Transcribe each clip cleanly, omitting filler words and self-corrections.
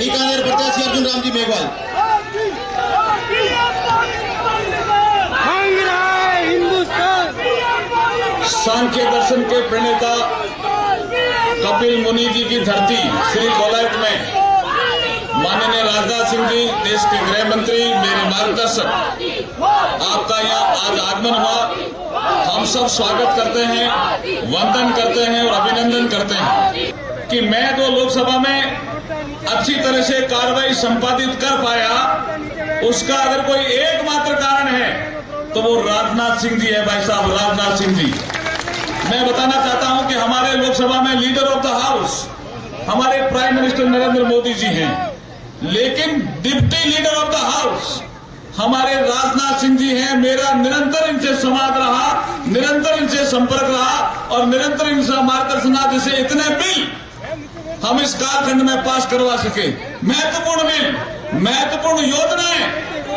बीकानेर प्रत्याशी अर्जुन राम जी मेघवाल। सांख्य दर्शन के प्रणेता कपिल मुनि जी की धरती श्री कोलायत में माननीय राजनाथ सिंह जी, देश के गृह मंत्री, मेरे मार्गदर्शक, आपका यहाँ आज आगमन हुआ। हम सब स्वागत करते हैं, वंदन करते हैं और अभिनंदन करते हैं कि मैं तो लोकसभा में अच्छी तरह से कार्रवाई संपादित कर पाया। उसका अगर कोई एकमात्र कारण है तो वो राजनाथ सिंह जी है। भाई साहब, राजनाथ सिंह जी, मैं बताना चाहता हूं कि हमारे लोकसभा में लीडर ऑफ द हाउस हमारे प्राइम मिनिस्टर नरेंद्र मोदी जी हैं, लेकिन deputy leader of the house हमारे राजनाथ सिंह जी हैं। मेरा निरंतर इनसे संवाद रहा, निरंतर इनसे संपर्क रहा और निरंतर इनसे मार्गदर्शन से इतने बिल हम इस कालखंड में पास करवा सके। महत्वपूर्ण बिल, महत्वपूर्ण योजनाएं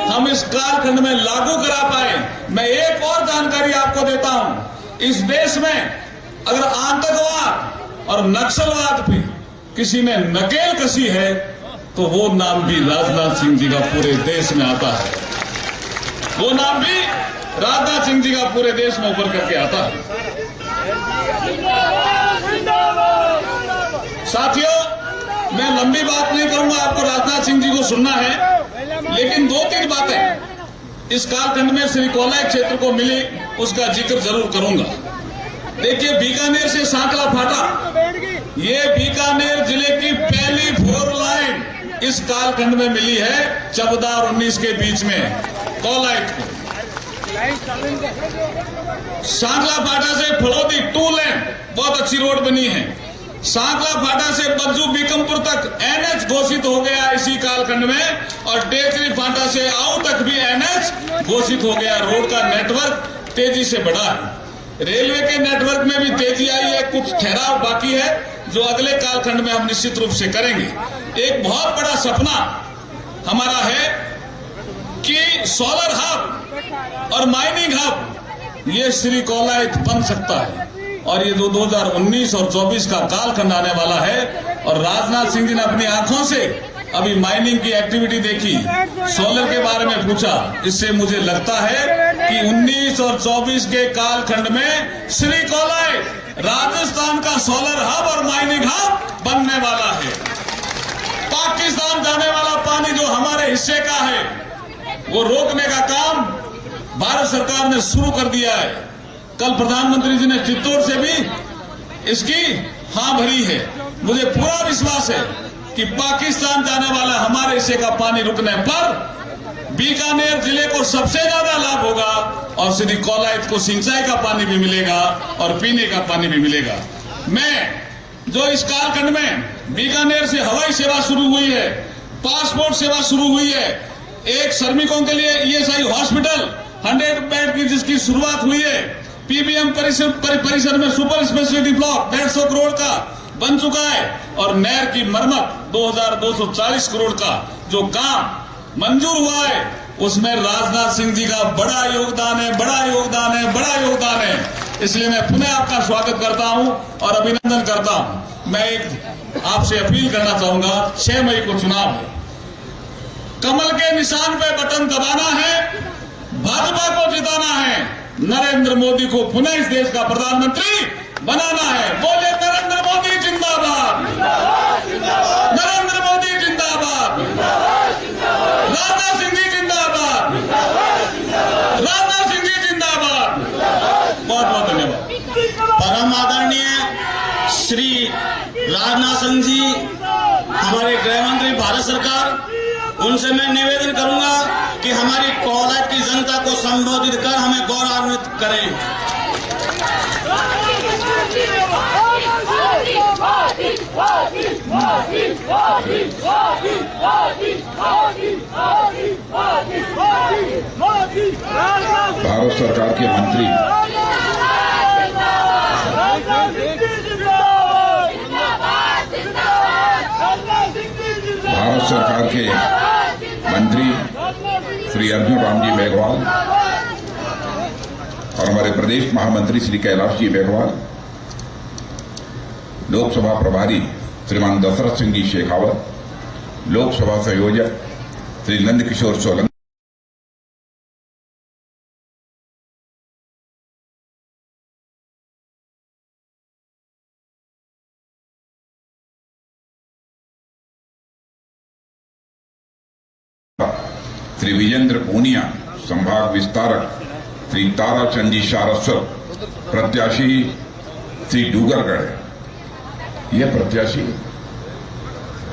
हम इस कालखंड में लागू करा पाए। मैं एक और जानकारी आपको देता हूं, इस देश में अगर आतंकवाद और नक्सलवाद पे किसी ने नकेल कसी है तो वो नाम भी राजनाथ सिंह जी का पूरे देश में आता है। वो नाम भी राजनाथ सिंह जी का पूरे देश में ऊपर करके आता है। साथियों, मैं लंबी बात नहीं करूंगा, आपको राजनाथ सिंह जी को सुनना है, लेकिन 2-3 बातें इस कालखंड में श्री कोलायत क्षेत्र को मिली उसका जिक्र जरूर करूंगा। देखिए, बीकानेर से सांकला फाटा, ये बीकानेर जिले की पहली 4 लाइन इस कालखंड में मिली है 14 और 19 के बीच में कोलायत को। सांकला फाटा से फलोदी 2 लेन बहुत अच्छी रोड बनी है। सांकला फाटा से बज्जू बीकमपुर तक एनएच घोषित हो गया इसी कालखंड में, और टेकरी फाटा से आऊ तक भी एनएच घोषित हो गया। रोड का नेटवर्क तेजी से बढ़ा है। रेलवे के नेटवर्क में भी तेजी आई है। कुछ ठहराव बाकी है जो अगले कालखंड में हम निश्चित रूप से करेंगे। एक बहुत बड़ा सपना हमारा है कि सोलर हब और माइनिंग हब ये श्री कोलायत बन सकता है, और ये जो 2019 और 24 का कालखंड आने वाला है। और राजनाथ सिंह जी ने अपनी आंखों से अभी माइनिंग की एक्टिविटी देखी, सोलर के बारे में पूछा। इससे मुझे लगता है कि 19 और 24 के कालखंड में श्री कोलायत राजस्थान का सोलर हब और माइनिंग हब बनने वाला है। पाकिस्तान जाने वाला पानी जो हमारे हिस्से का है वो रोकने का काम भारत सरकार ने शुरू कर दिया है। कल प्रधानमंत्री जी ने चित्तौड़ से भी इसकी हां भरी है। मुझे पूरा विश्वास है कि पाकिस्तान जाने वाला हमारे हिस्से का पानी रुकने पर बीकानेर जिले को सबसे ज्यादा लाभ होगा, और श्री कोलायत को सिंचाई का पानी भी मिलेगा और पीने का पानी भी मिलेगा। मैं जो इस कालखंड में बीकानेर से हवाई सेवा शुरू हुई है, पासपोर्ट सेवा शुरू हुई है, एक श्रमिकों के लिए ईएसआई हॉस्पिटल 100 बेड की जिसकी शुरुआत हुई है, पीबीएम परिसर में सुपर स्पेशलिटी ब्लॉक 150 करोड़ का बन चुका है, और नहर की मरम्मत 2240 करोड़ का जो काम मंजूर हुआ है उसमें राजनाथ सिंह जी का बड़ा योगदान है, बड़ा योगदान है, बड़ा योगदान है। इसलिए मैं पुनः आपका स्वागत करता हूं और अभिनंदन करता हूं। मैं एक आपसे अपील करना चाहूंगा, 6 मई को चुनाव है, कमल के निशान पे बटन दबाना है, भाजपा को जिताना है, नरेंद्र मोदी को पुनः इस देश का प्रधानमंत्री बनाना है। बोले नरेंद्र मोदी जिंदाबाद, नरेंद्र मोदी जिंदाबाद, राजनाथ सिंह जी जिंदाबाद, राजनाथ सिंह जी जिंदाबाद। बहुत बहुत धन्यवाद। परम आदरणीय श्री राजनाथ सिंह जी, हमारे गृह मंत्री भारत सरकार, उनसे मैं निवेदन करूंगा कि हमारी कोलायत की जनता को संबोधित कर हमें गौरवान्वित करें। भारत सरकार के मंत्री भारत सरकार के मंत्री श्री अर्जुन राम जी मेघवाल और हमारे प्रदेश महामंत्री श्री कैलाश जी मेघवाल, लोकसभा प्रभारी श्रीमान दशरथ सिंह जी शेखावत, लोकसभा संयोजक श्री नंदकिशोर सोलंकी, श्री विजेंद्र पूनिया संभाग विस्तारक, श्री ताराचंद जी सारस्वत प्रत्याशी श्री डूगरगढ़, ये प्रत्याशी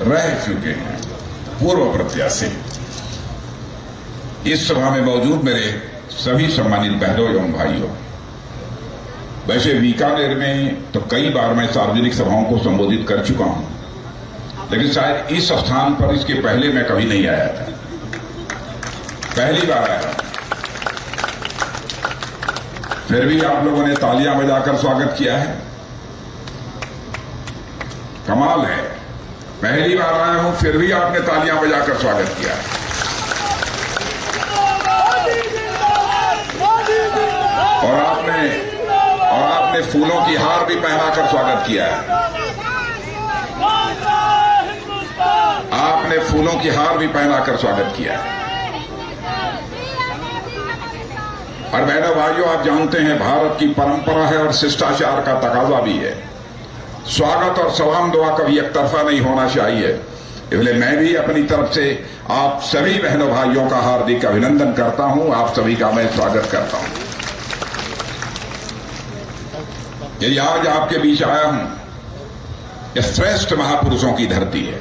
रह चुके हैं, पूर्व प्रत्याशी। इस सभा में मौजूद मेरे सभी सम्मानित बहनों एवं भाइयों, वैसे बीकानेर में तो कई बार मैं सार्वजनिक सभाओं को संबोधित कर चुका हूं, लेकिन शायद इस स्थान पर इसके पहले मैं कभी नहीं आया था, पहली बार आया। फिर भी आप लोगों ने तालियां बजाकर स्वागत किया है, कमाल है। पहली बार आया हूं फिर भी आपने तालियां बजाकर स्वागत किया है। और आपने फूलों की हार भी पहनाकर स्वागत किया है। आपने फूलों की हार भी पहनाकर स्वागत किया है। और बहनों भाइयों, आप जानते हैं भारत की परंपरा है और शिष्टाचार का तकाजा भी है, स्वागत और सलाम दुआ कभी एक तरफा नहीं होना चाहिए। इसलिए मैं भी अपनी तरफ से आप सभी बहनों भाइयों का हार्दिक अभिनंदन करता हूं, आप सभी का मैं स्वागत करता हूं। यदि आज आपके बीच आया हूं, यह श्रेष्ठ महापुरुषों की धरती है,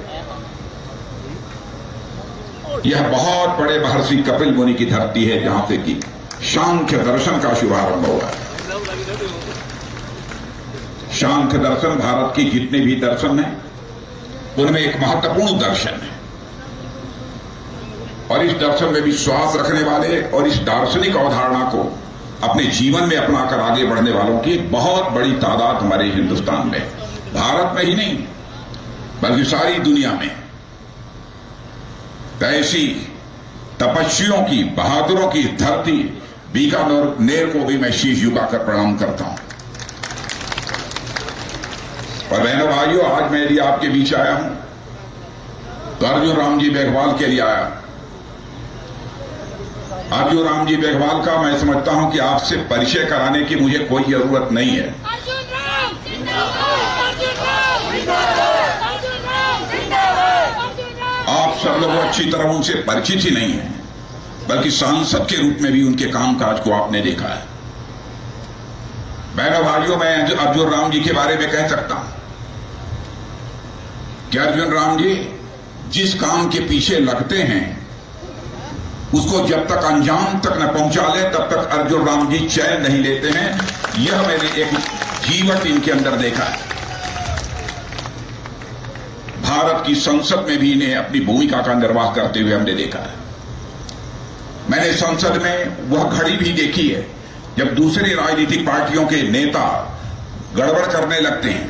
यह बहुत बड़े महर्षि कपिल मुनि की धरती है, जहां से कि सांख्य दर्शन का शुभारंभ हुआ है। सांख्य दर्शन भारत की जितने भी दर्शन हैं उनमें एक महत्वपूर्ण दर्शन है, और इस दर्शन में विश्वास रखने वाले और इस दार्शनिक अवधारणा को अपने जीवन में अपनाकर आगे बढ़ने वालों की बहुत बड़ी तादाद हमारे हिंदुस्तान में, भारत में ही नहीं बल्कि सारी दुनिया में। ऐसी तपस्वियों की, बहादुरों की धरती बीकानेर को भी मैं शीश झुकाकर प्रणाम करता हूं। और बहनों भाइयों, आज मैं यदि आपके बीच आया हूं तो अर्जुन राम जी मेघवाल के लिए आया। अर्जुन राम जी मेघवाल का मैं समझता हूं कि आपसे परिचय कराने की मुझे कोई जरूरत नहीं है। आप सब लोग अच्छी तरह उनसे परिचित ही नहीं है, बल्कि सांसद के रूप में भी उनके कामकाज को आपने देखा है। बहनों भाइयों, मैं अर्जुन राम जी के बारे में कह सकता हूं कि अर्जुन राम जी जिस काम के पीछे लगते हैं उसको जब तक अंजाम तक न पहुंचा ले तब तक अर्जुन राम जी चैन नहीं लेते हैं। यह मैंने एक जीवट इनके अंदर देखा है। भारत की संसद में भी इन्हें अपनी भूमिका का निर्वाह करते हुए हमने देखा है। मैंने संसद में वह घड़ी भी देखी है जब दूसरी राजनीतिक पार्टियों के नेता गड़बड़ करने लगते हैं,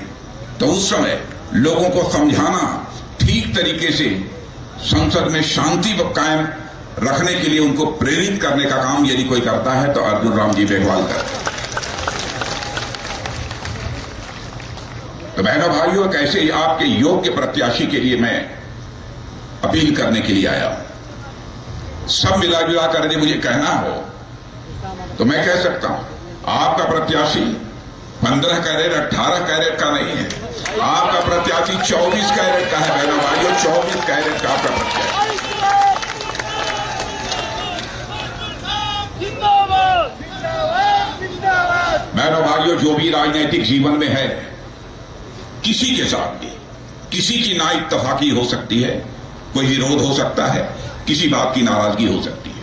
तो उस समय लोगों को समझाना, ठीक तरीके से संसद में शांति कायम रखने के लिए उनको प्रेरित करने का काम यदि कोई करता है तो अर्जुन राम जी मेघवाल करते हैं। तो बहनों भाइयों, एक ऐसे आपके योग्य प्रत्याशी के लिए मैं अपील करने के लिए आया हूं। सब मिला जुला कर यदि मुझे कहना हो तो मैं कह सकता हूं, आपका प्रत्याशी 15 कैरेट 18 कैरेट का नहीं है, आपका प्रत्याशी 24 कैरेट का है। बहनों भाइयों, 24 कैरेट का आपका प्रत्याशी। बहनों भाइयों, जो भी राजनीतिक जीवन में है, किसी के साथ भी किसी की ना इत्तेफाकी हो सकती है, कोई विरोध हो सकता है, किसी बात की नाराजगी हो सकती है,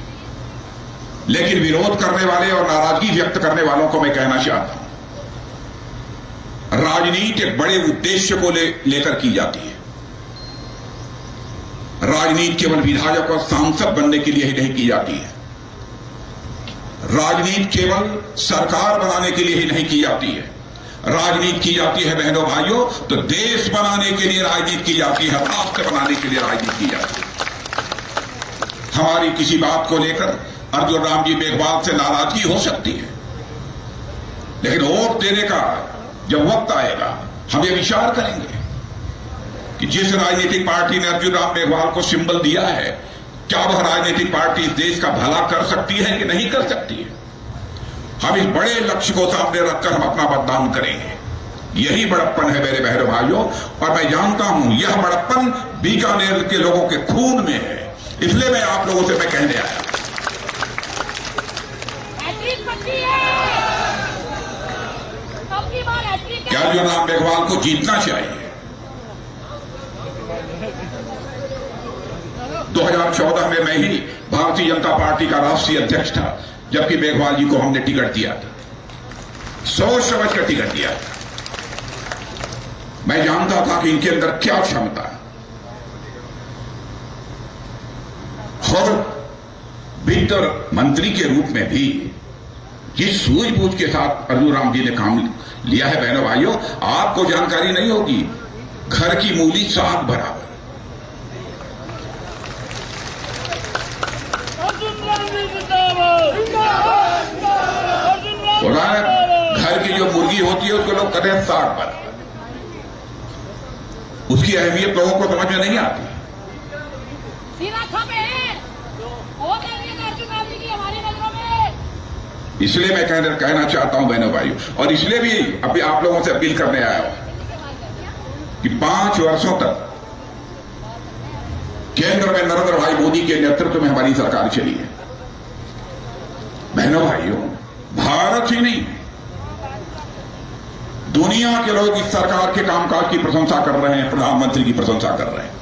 लेकिन विरोध करने वाले और नाराजगी व्यक्त करने वालों को मैं कहना चाहता हूं, राजनीति एक बड़े उद्देश्य को लेकर की जाती है। राजनीति केवल विधायक और सांसद बनने के लिए ही नहीं की जाती है। राजनीति केवल सरकार बनाने के लिए ही नहीं की जाती है। राजनीति की जाती है बहनों भाइयों तो देश बनाने के लिए राजनीति की जाती है, राष्ट्र बनाने के लिए राजनीति की जाती है। हमारी किसी बात को लेकर अर्जुन राम जी मेघवाल से नाराजगी हो सकती है, लेकिन वोट देने का जब वक्त आएगा हम ये विचार करेंगे कि जिस राजनीतिक पार्टी ने अर्जुन राम मेघवाल को सिंबल दिया है, क्या वह राजनीतिक पार्टी इस देश का भला कर सकती है कि नहीं कर सकती है? हम इस बड़े लक्ष्य को सामने रखकर हम अपना मतदान करेंगे। यही बड़प्पन है मेरे बहनों भाइयों, और मैं जानता हूं यह बड़प्पन बीकानेर के लोगों के खून में है। इसलिए मैं आप लोगों से मैं कहने आया कि अर्जुन राम मेघवाल को जीतना चाहिए। 2014 में मैं ही भारतीय जनता पार्टी का राष्ट्रीय अध्यक्ष था, जबकि मेघवाल जी को हमने टिकट दिया था, सोच समझ कर टिकट दिया था। मैं जानता था कि इनके अंदर क्या क्षमता है, और वित्त मंत्री के रूप में भी जिस सूझबूझ के साथ अर्जुन राम जी ने काम लिया है, बहनों भाइयों, आपको जानकारी नहीं होगी, घर की मूली साग बराबर। घर की जो मुर्गी होती है उसको लोग कहते हैं साग बराबर। उसकी अहमियत लोगों को समझ में नहीं आती। इसलिए मैं कहना चाहता हूं बहनों भाइयों, और इसलिए भी अभी आप लोगों से अपील करने आया हूं कि 5 वर्षों तक केंद्र में नरेंद्र भाई मोदी के नेतृत्व में हमारी सरकार चली है। बहनों भाइयों, भारत ही नहीं, दुनिया के लोग इस सरकार के कामकाज की प्रशंसा कर रहे हैं, प्रधानमंत्री की प्रशंसा कर रहे हैं।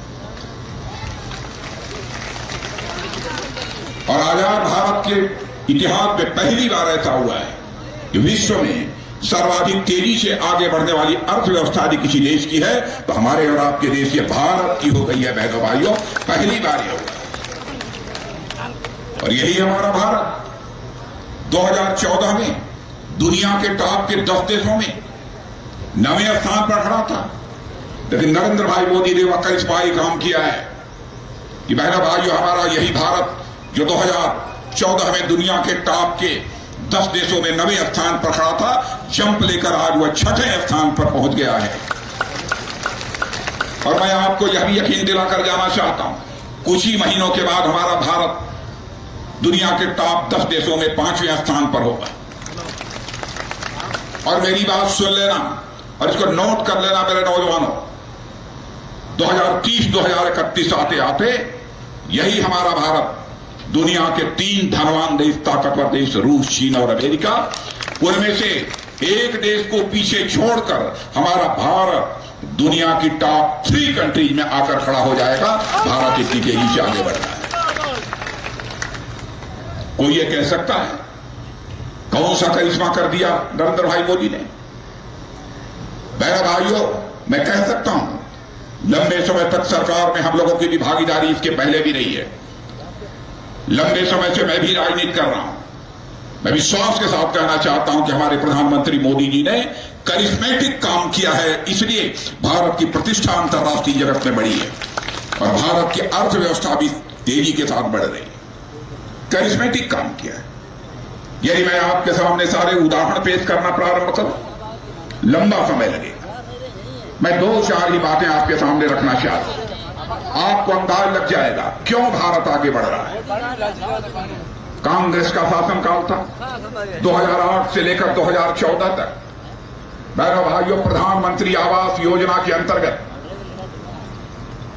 और आजाद भारत के इतिहास में पहली बार ऐसा हुआ है कि विश्व में सर्वाधिक तेजी से आगे बढ़ने वाली अर्थव्यवस्था यदि किसी देश की है तो हमारे और आपके देश ये भारत की हो गई है। बहनों भाइयों, पहली बार ये हुआ, और यही हमारा भारत 2014 में दुनिया के टॉप के 10 देशों में 9वें स्थान पर खड़ा था। लेकिन नरेंद्र भाई मोदी ने वह करिश्माई काम किया है कि बहनों भाइयों, हमारा यही भारत जो 2014 में दुनिया के टॉप के 10 देशों में 9वें स्थान पर खड़ा था, जंप लेकर आज वह 6ठे स्थान पर पहुंच गया है। और मैं आपको यह भी यकीन दिलाकर जाना चाहता हूं, कुछ ही महीनों के बाद हमारा भारत दुनिया के टॉप 10 देशों में 5वें स्थान पर होगा। और मेरी बात सुन लेना और इसको नोट कर लेना मेरे नौजवानों, 2030-2031 आते आते यही हमारा भारत दुनिया के 3 धनवान देश, ताकतवर देश, रूस, चीन और अमेरिका, उनमें से एक देश को पीछे छोड़कर हमारा भारत दुनिया की टॉप 3 कंट्रीज में आकर खड़ा हो जाएगा। भारत इतनी तेजी से आगे बढ़ रहा है। कोई ये कह सकता है कौन सा करिश्मा कर दिया नरेंद्र भाई मोदी ने? मेरे भाइयों, मैं कह सकता हूं लंबे समय तक सरकार में हम लोगों की भी भागीदारी इसके पहले भी रही है। लंबे समय से मैं भी राजनीति कर रहा हूं। मैं विश्वास के साथ कहना चाहता हूं कि हमारे प्रधानमंत्री मोदी जी ने करिश्मेटिक काम किया है, इसलिए भारत की प्रतिष्ठा अंतर्राष्ट्रीय जगत में बढ़ी है और भारत की अर्थव्यवस्था भी तेजी के साथ बढ़ रही है। करिश्मेटिक काम किया है। यदि मैं आपके सामने सारे उदाहरण पेश करना प्रारंभ करूं, लंबा समय लगेगा। मैं 2-4 ही बातें आपके सामने रखना चाहता हूं, आपको अंदाज लग जाएगा क्यों भारत आगे बढ़ रहा है। कांग्रेस का शासनकाल था 2008 से लेकर 2014 तक। मेरे भाइयों, प्रधानमंत्री आवास योजना के अंतर्गत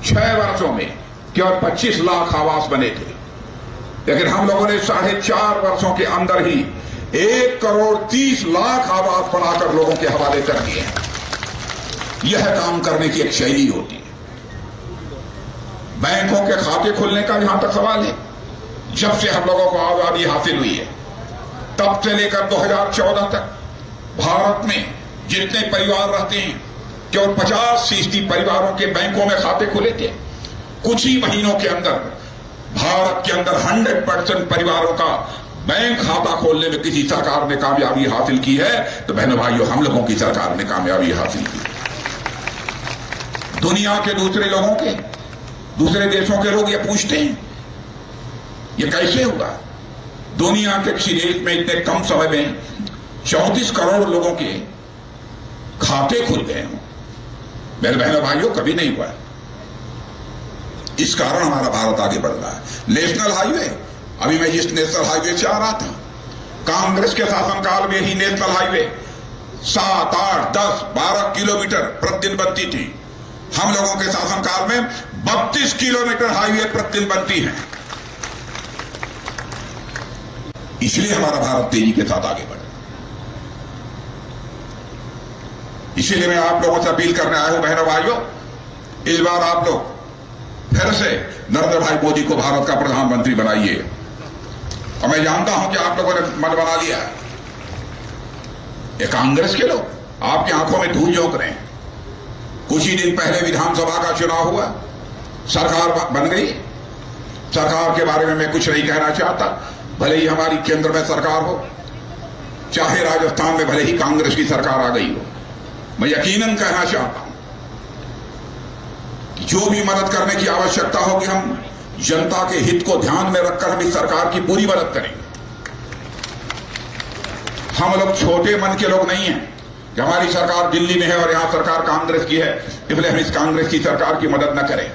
6 वर्षों में केवल 25 लाख आवास बने थे, लेकिन हम लोगों ने 4.5 वर्षों के अंदर ही 1,30,00,000 आवास बनाकर लोगों के हवाले कर दिए। यह काम करने की एक शैली होती है। बैंकों के खाते खुलने का जहां तक सवाल है, जब से हम लोगों को आजादी हासिल हुई है तब से लेकर 2014 तक भारत में जितने परिवार रहते हैं, केवल 50% परिवारों के बैंकों में खाते खुले थे। कुछ ही महीनों के अंदर भारत के अंदर 100% परिवारों का बैंक खाता खोलने में किसी सरकार ने कामयाबी हासिल की है तो बहनों भाइयों, हम लोगों की सरकार ने कामयाबी हासिल की। दुनिया के दूसरे देशों के लोग ये पूछते हैं ये कैसे हुआ? दुनिया के किसी देश में इतने कम समय में 34 करोड़ लोगों के खाते खुल गए हों। मेरे बहनों भाइयों, कभी नहीं हुआ। इस कारण हमारा भारत आगे बढ़ रहा है। नेशनल हाईवे, अभी मैं जिस नेशनल हाईवे से आ रहा था, कांग्रेस के शासनकाल में ही नेशनल हाईवे 7, 8, 10, 12 किलोमीटर प्रतिदिन बनती थी। हम लोगों के शासनकाल में 32 किलोमीटर हाईवे प्रतिदिन बनती है। इसलिए हमारा भारत तेजी के साथ आगे बढ़ा। इसीलिए मैं आप लोगों से अपील करने आया हूं, बहनों भाइयों, इस बार आप लोग फिर से नरेंद्र भाई मोदी को भारत का प्रधानमंत्री बनाइए। और मैं जानता हूं कि आप लोगों ने मन बना लिया है। ये कांग्रेस के लोग आपकी आंखों में धूल झोंक रहे हैं। कुछ ही दिन पहले विधानसभा का चुनाव हुआ, सरकार बन गई। सरकार के बारे में मैं कुछ नहीं कहना चाहता, भले ही हमारी केंद्र में सरकार हो, चाहे राजस्थान में भले ही कांग्रेस की सरकार आ गई हो। मैं यकीनन कहना चाहता हूं कि जो भी मदद करने की आवश्यकता होगी, हम जनता के हित को ध्यान में रखकर हम इस सरकार की पूरी मदद करेंगे। हम लोग छोटे मन के लोग नहीं हैं कि हमारी सरकार दिल्ली में है और यहां सरकार कांग्रेस की है, इसलिए हम इस कांग्रेस की सरकार की मदद न करें।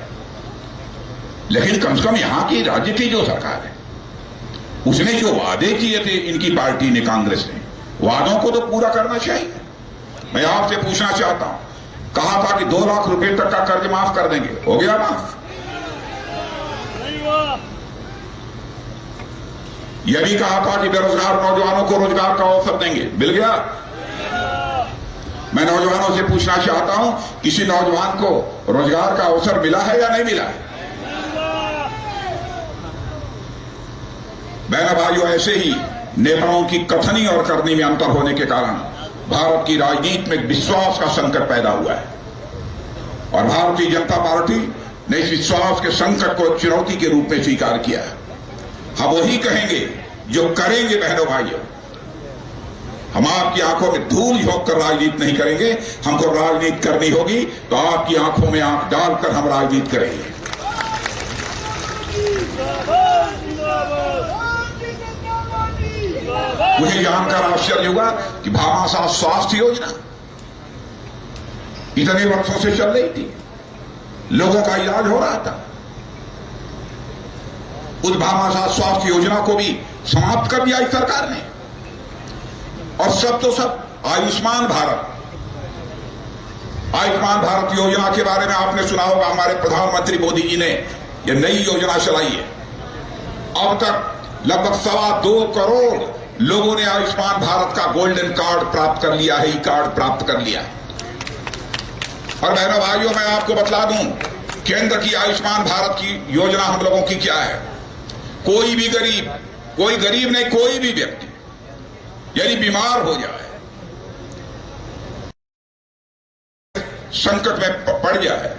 लेकिन कम से कम यहां की राज्य की जो सरकार है, उसने जो वादे किए थे इनकी पार्टी ने, कांग्रेस ने, वादों को तो पूरा करना चाहिए। मैं आपसे पूछना चाहता हूं, कहा था कि 2 लाख रुपए तक का कर्ज माफ कर देंगे, हो गया माफ? यह भी कहा था कि बेरोजगार नौजवानों को रोजगार का अवसर देंगे, मिल गया? मैं नौजवानों से पूछना चाहता हूं, किसी नौजवान को रोजगार का अवसर मिला है या नहीं मिला है? बहनों भाइयों, ऐसे ही नेताओं की कथनी और करनी में अंतर होने के कारण भारत की राजनीति में विश्वास का संकट पैदा हुआ है। और भारतीय जनता पार्टी ने इस विश्वास के संकट को एक चुनौती के रूप में स्वीकार किया है। हम वही कहेंगे जो करेंगे। बहनों भाइयों, हम आपकी आंखों में धूल झोंक कर राजनीति नहीं करेंगे। हमको राजनीति करनी होगी तो आपकी आंखों में आंख डालकर हम राजनीति करेंगे। मुझे जानकर आश्चर्य हुआ कि भामाशाह स्वास्थ्य योजना इतने वर्षों से चल रही थी, लोगों का इलाज हो रहा था। उस भामाशाह स्वास्थ्य योजना को भी समाप्त कर दिया इस सरकार ने। और सब तो सब आयुष्मान भारत योजना के बारे में आपने सुना होगा। हमारे प्रधानमंत्री मोदी जी ने यह नई योजना चलाई है। अब तक लगभग 2.25 करोड़ लोगों ने आयुष्मान भारत का गोल्डन कार्ड प्राप्त कर लिया है, ई कार्ड प्राप्त कर लिया है। और बहनों भाइयों, मैं आपको बतला दूं, केंद्र की आयुष्मान भारत की योजना हम लोगों की क्या है। कोई भी गरीब, कोई गरीब नहीं, कोई भी व्यक्ति यदि बीमार हो जाए, संकट में पड़ जाए,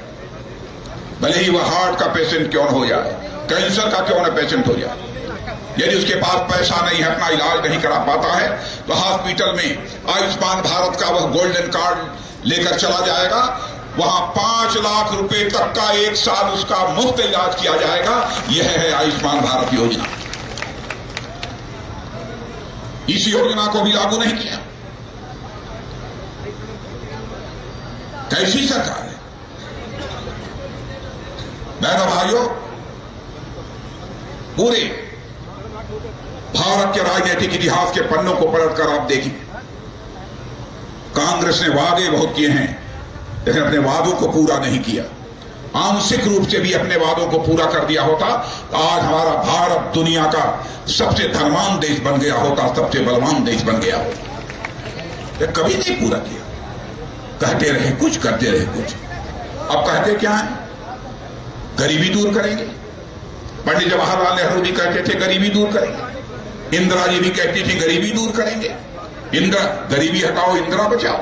भले ही वह हार्ट का पेशेंट क्यों न हो जाए, कैंसर का क्यों न पेशेंट हो जाए, यदि उसके पास पैसा नहीं है, अपना इलाज नहीं करा पाता है, तो हॉस्पिटल में आयुष्मान भारत का वह गोल्डन कार्ड लेकर चला जाएगा। वहां 5 लाख रुपए तक का 1 साल उसका मुफ्त इलाज किया जाएगा। यह है आयुष्मान भारत योजना। इस योजना को भी लागू नहीं किया। कैसी सरकार है? बहनों भाइयों, पूरे भारत के राजनीतिक इतिहास के पन्नों को पलटकर आप देखिए, कांग्रेस ने वादे बहुत किए हैं लेकिन अपने वादों को पूरा नहीं किया। आंशिक रूप से भी अपने वादों को पूरा कर दिया होता तो आज हमारा भारत दुनिया का सबसे धनवान देश बन गया होता, सबसे बलवान देश बन गया होता। ये कभी नहीं पूरा किया। कहते रहे कुछ, करते रहे कुछ। अब कहते क्या है? गरीबी दूर करेंगे। पंडित जवाहरलाल नेहरू भी कहते थे गरीबी दूर करेंगे। इंदिरा जी भी कहती थी गरीबी दूर करेंगे। गरीबी हटाओ, इंदिरा बचाओ।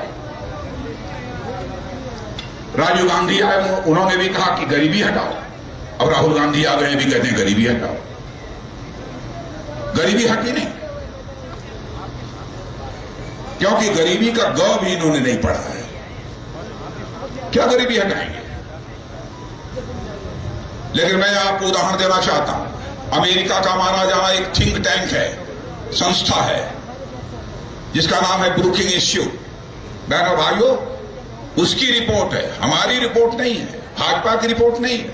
राजीव गांधी आए, उन्होंने भी कहा कि गरीबी हटाओ। अब राहुल गांधी आ गए, भी कहते हैं गरीबी हटाओ। गरीबी हटी नहीं, क्योंकि गरीबी का ग भी इन्होंने नहीं पढ़ा है। क्या गरीबी हटाएंगे? लेकिन मैं आपको उदाहरण देना चाहता हूं। अमेरिका का माना जाना एक थिंक टैंक है, संस्था है, जिसका नाम है ब्रुकिंग इंस्टीट्यूट। बहनों भाइयों, उसकी रिपोर्ट है, हमारी रिपोर्ट नहीं है, भाजपा की रिपोर्ट नहीं है।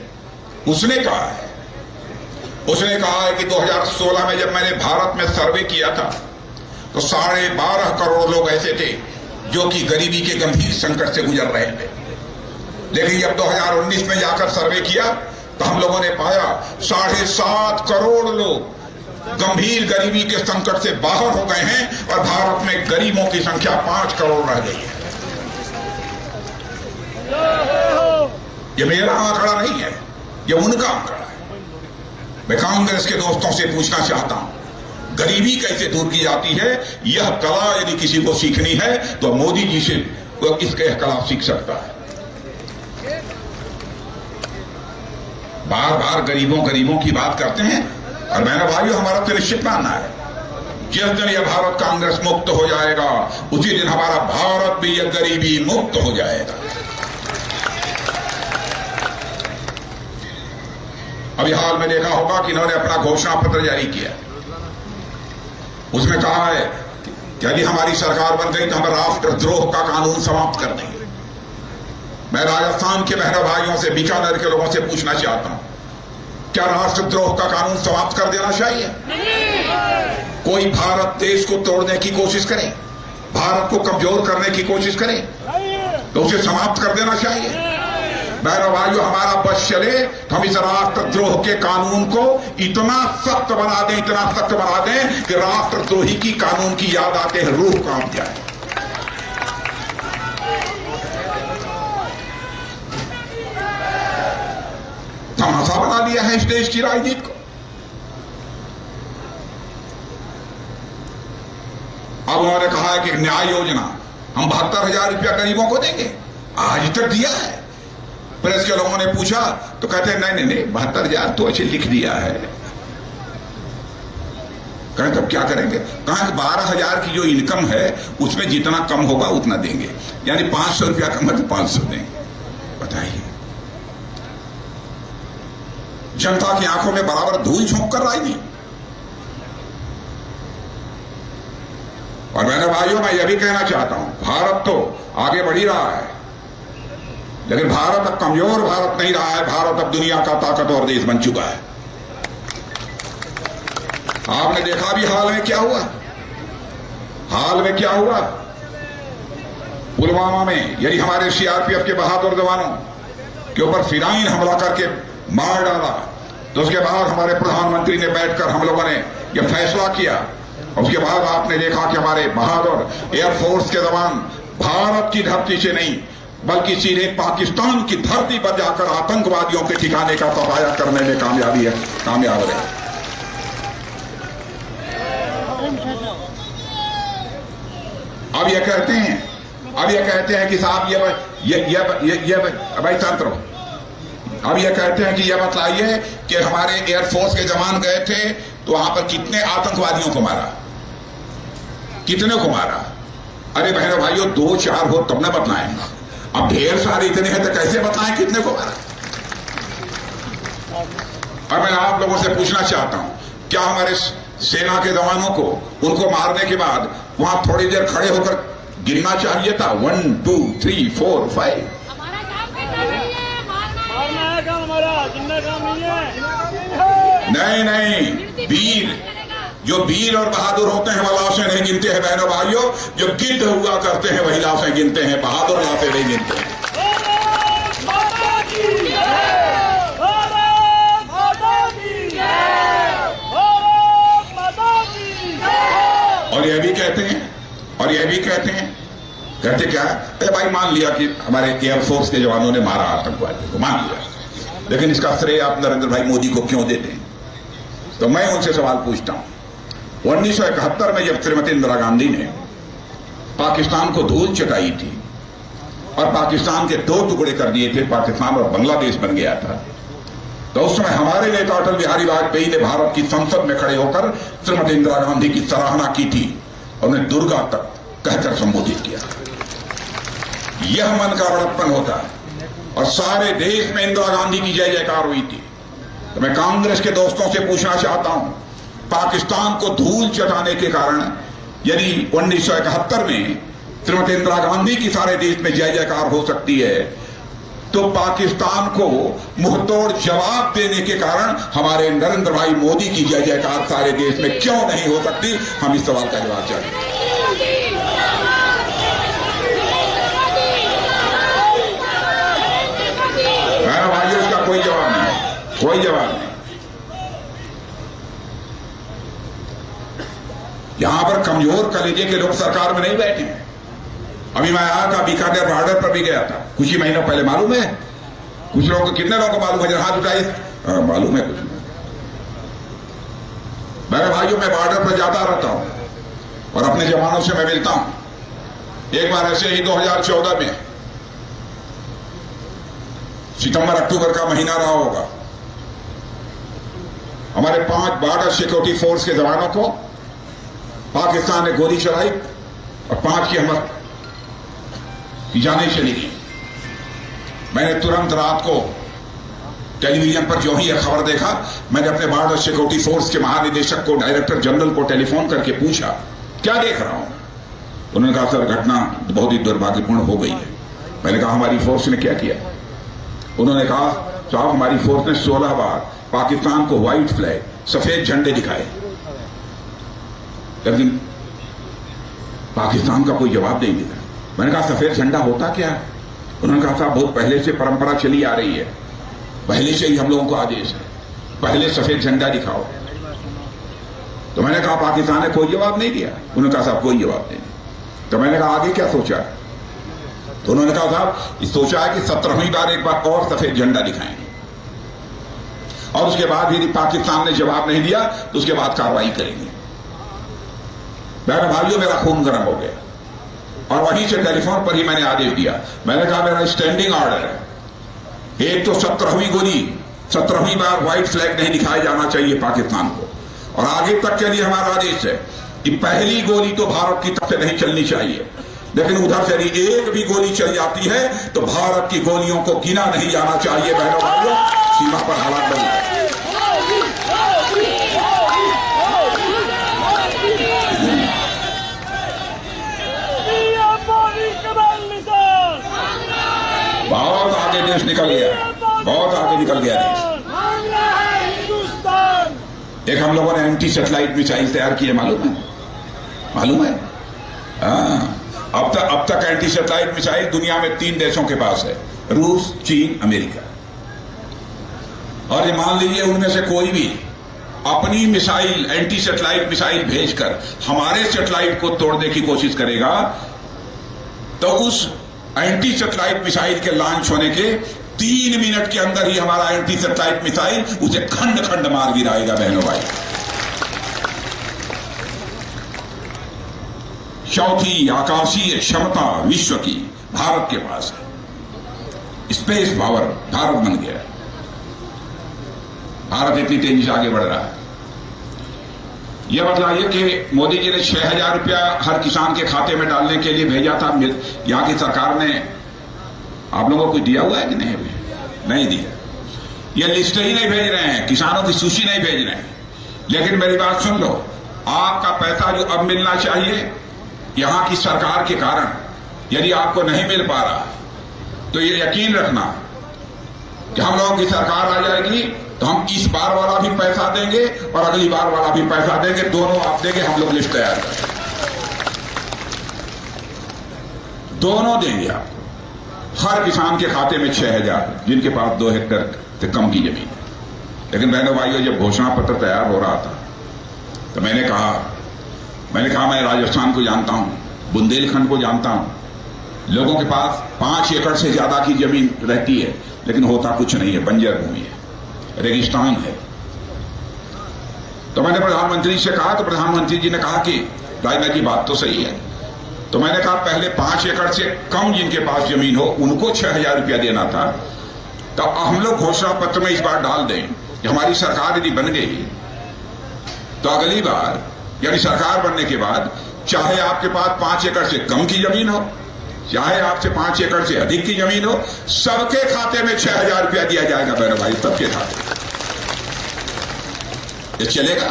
उसने कहा है कि 2016 में जब मैंने भारत में सर्वे किया था तो 12.5 करोड़ लोग ऐसे थे जो कि गरीबी के गंभीर संकट से गुजर रहे थे। लेकिन जब 2019 में जाकर सर्वे किया तो हम लोगों ने पाया 7.5 करोड़ लोग गंभीर गरीबी के संकट से बाहर हो गए हैं और भारत में गरीबों की संख्या 5 करोड़ रह गई है। ये मेरा आंकड़ा नहीं है, ये उनका आंकड़ा है। मैं कांग्रेस के दोस्तों से पूछना चाहता हूं, गरीबी कैसे दूर की जाती है? यह कला यदि किसी को सीखनी है तो मोदी जी से वो इसके कला सीख सकता है। बार बार गरीबों की बात करते हैं और मैंने भाइयों, हमारा तो निश्चित मानना है जिस दिन यह भारत कांग्रेस मुक्त हो जाएगा उसी दिन हमारा भारत भी यह गरीबी मुक्त हो जाएगा। अभी हाल में देखा होगा कि इन्होंने अपना घोषणा पत्र जारी किया। उसमें कहा है कि यदि हमारी सरकार बन गई तो हम राष्ट्रद्रोह का कानून समाप्त कर देंगे। मैं राजस्थान के बहनों भाइयों से, बीकानेर के लोगों से पूछना चाहता हूं, क्या राष्ट्रद्रोह का कानून समाप्त कर देना चाहिए? कोई भारत देश को तोड़ने की कोशिश करे, भारत को कमजोर करने की कोशिश करे तो उसे समाप्त कर देना चाहिए। बहनों भाइयों, हमारा बस चले तो हम इस राष्ट्रद्रोह के कानून को इतना सख्त बना दें कि राष्ट्रद्रोही की कानून की याद आते हैं रूह कांप जाए। तमाशा बना दिया है इस देश की राजनीति को। अब उन्होंने कहा है कि न्याय योजना हम 72,000 रुपया गरीबों को देंगे, आज तक दिया है। प्रेस के लोगों ने पूछा तो कहते हैं नहीं 72,000 तो ऐसे लिख दिया है। कहें तब क्या करेंगे? कहा कि 12,000 की जो इनकम है उसमें जितना कम होगा उतना देंगे, यानी 500 रुपया कम है तो 500 देंगे। बताइए, जनता की आंखों में बराबर धूल झोंक कर राजनीति। और मैंने भाइयों, मैं यह भी कहना चाहता हूं, भारत तो आगे बढ़ ही रहा है लेकिन भारत अब कमजोर भारत नहीं रहा है। भारत अब दुनिया का ताकतवर देश बन चुका है। आपने देखा भी हाल में क्या हुआ पुलवामा में, यदि हमारे सीआरपीएफ के बहादुर जवानों के ऊपर फिराइन हमला करके मार डाला तो उसके बाद हमारे प्रधानमंत्री ने बैठकर हम लोगों ने यह फैसला किया। उसके बाद आपने देखा कि हमारे बहादुर एयरफोर्स के जवान भारत की धरती से नहीं बल्कि सीधे पाकिस्तान की धरती पर जाकर आतंकवादियों के ठिकाने का सफाया करने में कामयाब रहे। अब ये कहते हैं कि साहब ये भाई तंत्र, अब ये कहते हैं कि यह बताइए कि हमारे एयरफोर्स के जवान गए थे तो वहां पर कितने आतंकवादियों को मारा, कितने को मारा? अरे बहनों भाइयों, 2-4 हो तब न बतलाएं। अब ढेर सारे इतने हैं तो कैसे बताएं कितने को मारा? और मैं आप लोगों से पूछना चाहता हूं, क्या हमारे सेना के जवानों को उनको मारने के बाद वहां थोड़ी देर खड़े होकर गिनना चाहिए था? 1 2 3 4 5। नहीं, जो वीर और बहादुर होते हैं वह लाशें नहीं गिनते हैं बहनों भाइयों। जो गिद्ध हुआ करते हैं वही लाशें गिनते हैं, बहादुर लाशें नहीं गिनते हैं। और यह भी कहते हैं कहते क्या? अरे भाई, मान लिया कि हमारे एयरफोर्स के जवानों ने मारा आतंकवादी को, मान लिया, लेकिन इसका श्रेय आप नरेंद्र भाई मोदी को क्यों देते हैं? तो मैं उनसे सवाल पूछता हूं, 1971 में जब श्रीमती इंदिरा गांधी ने पाकिस्तान को धूल चटाई थी और पाकिस्तान के 2 टुकड़े कर दिए थे, पाकिस्तान और बांग्लादेश बन गया था, तो उस समय हमारे नेता अटल बिहारी वाजपेयी ने भारत की संसद में खड़े होकर श्रीमती इंदिरा गांधी की सराहना की थी और उन्हें दुर्गा तक कहकर संबोधित किया। यह मन का बड़प्पन होता है और सारे देश में इंदिरा गांधी की जय जयकार हुई थी। तो मैं कांग्रेस के दोस्तों से पूछना चाहता हूं, पाकिस्तान को धूल चटाने के कारण यदि 1971 में श्रीमती इंदिरा गांधी की सारे देश में जय जयकार हो सकती है तो पाकिस्तान को मुंहतोड़ जवाब देने के कारण हमारे नरेंद्र भाई मोदी की जय जयकार सारे देश में क्यों नहीं हो सकती? हम इस सवाल का जवाब चाहेंगे। भाइयों, इसका कोई जवाब नहीं है, कोई जवाब नहीं। यहां पर कमजोर कलेजे के लोग सरकार में नहीं बैठे हैं। अभी मैं आया था, बीकानेर बॉर्डर पर भी गया था कुछ ही महीनों पहले। मालूम है कुछ लोगों को, कितने लोगों को मालूम है? जरा हाथ उठाइए। मालूम है कुछ? मेरे भाइयों, मैं बॉर्डर पर जाता रहता हूं और अपने जवानों से मैं मिलता हूं। एक बार ऐसे ही 2014 में सितंबर अक्टूबर का महीना रहा होगा, हमारे 5 बॉर्डर सिक्योरिटी फोर्स के जवानों को पाकिस्तान ने गोली चलाई और 5 की हमत की जाने चली गई। मैंने तुरंत रात को टेलीविजन पर जो ही यह खबर देखा, मैंने अपने बॉर्डर सिक्योरिटी फोर्स के महानिदेशक को, डायरेक्टर जनरल को टेलीफोन करके पूछा, क्या देख रहा हूं? उन्होंने कहा, सर घटना बहुत ही दुर्भाग्यपूर्ण हो गई है। मैंने कहा, हमारी फोर्स ने क्या किया? उन्होंने कहा, साहब हमारी फोर्स ने 16 बार पाकिस्तान को व्हाइट फ्लैग, सफेद झंडे दिखाए, लेकिन पाकिस्तान का कोई जवाब नहीं दिया। मैंने कहा, सफेद झंडा होता क्या? उन्होंने कहा, साहब बहुत पहले से परंपरा चली आ रही है, पहले से ही हम लोगों को आदेश है, पहले सफेद झंडा दिखाओ। तो मैंने कहा, पाकिस्तान ने कोई जवाब नहीं दिया? उन्होंने कहा, साहब कोई जवाब नहीं दिया। तो मैंने कहा, आगे क्या सोचा? तो उन्होंने कहा, साहब सोचा है कि 17वीं बार एक बार और सफेद झंडा दिखाएंगे और उसके बाद यदि पाकिस्तान ने जवाब नहीं दिया तो उसके बाद कार्रवाई करेंगे। मेरे भाइयों, मेरा खून गर्म हो गया और वहीं से टेलीफोन पर ही मैंने आदेश दिया। मैंने कहा, मेरा स्टैंडिंग ऑर्डर है, एक तो 17वीं गोली, 17वीं बार व्हाइट फ्लैग नहीं दिखाया जाना चाहिए पाकिस्तान को, और आगे तक के लिए हमारा आदेश है कि पहली गोली तो भारत की तरफ से नहीं चलनी चाहिए, लेकिन उधर से यदि एक भी गोली चल जाती है तो भारत की गोलियों को गिना नहीं जाना चाहिए। बहनों भाइयों, सीमा पर हालात बन गए। बहुत आगे देश निकल गया, बहुत आगे निकल गया देश। एक हम लोगों ने एंटी सैटेलाइट मिसाइल तैयार किए, मालूम है? मालूम है? हाँ, अब तक एंटी सैटेलाइट मिसाइल दुनिया में 3 देशों के पास है, रूस, चीन, अमेरिका। और ये मान लीजिए उनमें से कोई भी अपनी मिसाइल, एंटी सैटेलाइट मिसाइल भेजकर हमारे सैटेलाइट को तोड़ने की कोशिश करेगा तो उस एंटी सैटेलाइट मिसाइल के लॉन्च होने के 3 मिनट के अंदर ही हमारा एंटी सैटेलाइट मिसाइल उसे खंड खंड मार गिराएगा। बहनों भाई, चौथी आकाशीय क्षमता विश्व की भारत के पास है। स्पेस पावर भारत बन गया है। भारत इतनी तेजी से आगे बढ़ रहा है। यह बतलाइए कि मोदी जी ने 6,000 रुपया हर किसान के खाते में डालने के लिए भेजा था, यहां की सरकार ने आप लोगों को दिया हुआ है कि नहीं? नहीं दिया। यह लिस्ट ही नहीं भेज रहे हैं, किसानों की सूची नहीं भेज रहे हैं। लेकिन मेरी बात सुन लो, आपका पैसा जो अब मिलना चाहिए यहां की सरकार के कारण यदि आपको नहीं मिल पा रहा तो ये यकीन रखना कि हम लोगों की सरकार आ जाएगी तो हम इस बार वाला भी पैसा देंगे और अगली बार वाला भी पैसा देंगे, दोनों आप देंगे। हम लोग लिस्ट तैयार करेंगे, दोनों देंगे आपको। हर किसान के खाते में 6,000 जिनके पास 2 हेक्टेयर से कम की जमीन है। लेकिन बहनों भाइयों, जब घोषणा पत्र तैयार हो रहा था तो मैंने कहा मैं राजस्थान को जानता हूं, बुंदेलखंड को जानता हूं, लोगों के पास 5 एकड़ से ज्यादा की जमीन रहती है लेकिन होता कुछ नहीं है, बंजर भूमि है, रेगिस्तान है। तो मैंने प्रधानमंत्री से कहा तो प्रधानमंत्री जी ने कहा कि राजनाथ जी बात तो सही है। तो मैंने कहा पहले 5 एकड़ से कम जिनके पास जमीन हो उनको 6,000 रुपया देना था। तो हम लोग घोषणा पत्र में इस बार डाल दें कि हमारी सरकार यदि बन गई तो अगली बार यानी सरकार बनने के बाद चाहे आपके पास 5 एकड़ से कम की जमीन हो, चाहे आपसे 5 एकड़ से अधिक की जमीन हो, सबके खाते में 6,000 रुपया दिया जाएगा। मेरे भाई, सबके खाते। ये चलेगा?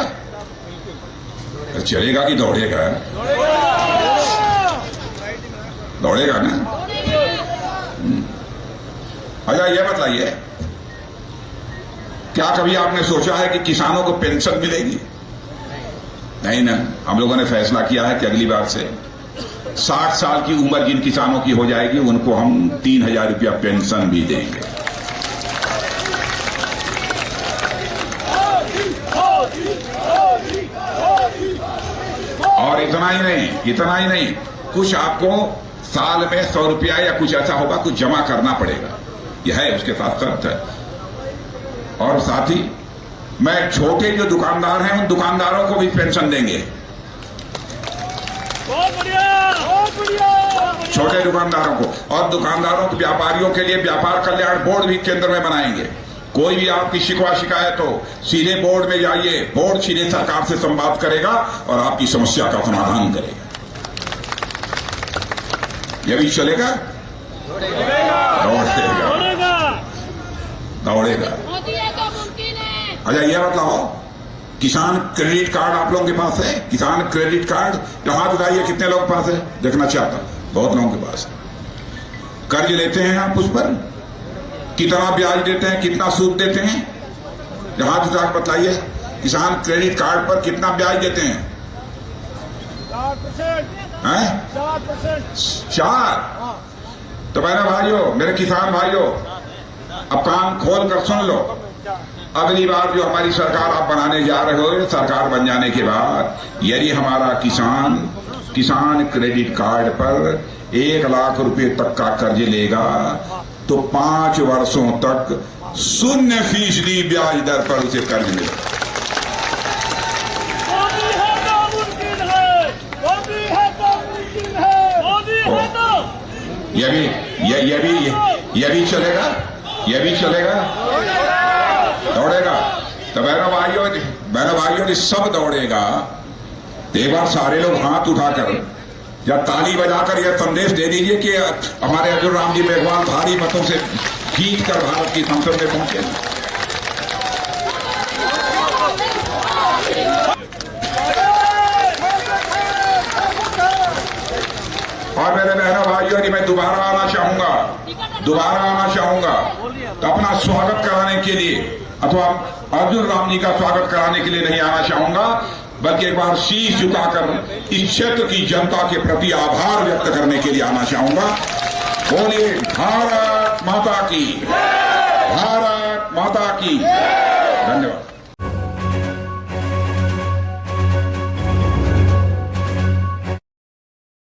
चलेगा कि दौड़ेगा? दौड़ेगा ना। अच्छा ये बताइए, क्या कभी आपने सोचा है कि किसानों को पेंशन मिलेगी? नहीं ना। हम लोगों ने फैसला किया है कि अगली बार से 60 साल की उम्र जिन किसानों की हो जाएगी उनको हम 3,000 रुपया पेंशन भी देंगे। और इतना ही नहीं, कुछ आपको साल में 100 रुपया या कुछ ऐसा होगा, कुछ जमा करना पड़ेगा। यह है, उसके साथ शर्त है। और साथ ही मैं छोटे जो दुकानदार हैं उन दुकानदारों को भी पेंशन देंगे। बहुत बढ़िया, बहुत बढ़िया। छोटे दुकानदारों को, और दुकानदारों के व्यापारियों के लिए व्यापार कल्याण बोर्ड भी केंद्र में बनाएंगे। कोई भी आपकी शिकवा शिकायत हो, सीधे बोर्ड में जाइए, बोर्ड सीधे सरकार से संवाद करेगा और आपकी समस्या का समाधान करेगा। यह भी चलेगा, दौड़ेगा। अच्छा ये बताओ, किसान क्रेडिट कार्ड आप लोगों के पास है? किसान क्रेडिट कार्ड तो हाथ उठाइए, कितने लोगों के पास है? देखना चाहता हूं, बहुत लोगों के पास है। कर्ज लेते हैं आप, उस पर कितना ब्याज देते हैं, कितना सूद देते हैं? हाथ उठा के बताइए, किसान क्रेडिट कार्ड पर कितना ब्याज देते हैं? 4%। तो मेरे भाइयों, मेरे किसान भाइयों, अब कान खोल कर सुन लो। अगली बार जो हमारी सरकार आप बनाने जा रहे हो, सरकार बन जाने के बाद यदि हमारा किसान क्रेडिट कार्ड पर 1 लाख रुपए तक का कर्ज लेगा तो 5 वर्षों तक 0% ब्याज दर पर उसे कर्ज मिलेगा। ये भी चलेगा, दौड़ेगा। तो बहनों भाइयों ने सब दौड़ेगा। तो एक बार सारे लोग हाथ उठाकर या ताली बजाकर यह संदेश दे दीजिए कि हमारे अर्जुन राम जी मेघवाल भारी मतों से जीत कर भारत की संसद में पहुंचे। और मेरे बहनों भाइयों ने मैं दोबारा आना चाहूंगा तो अपना स्वागत कराने के लिए, अथवा अर्जुन राम जी का स्वागत कराने के लिए नहीं आना चाहूंगा, बल्कि एक बार शीश झुकाकर इस क्षेत्र की जनता के प्रति आभार व्यक्त करने के लिए आना चाहूंगा। बोलिए भारत माता की, भारत माता की। धन्यवाद।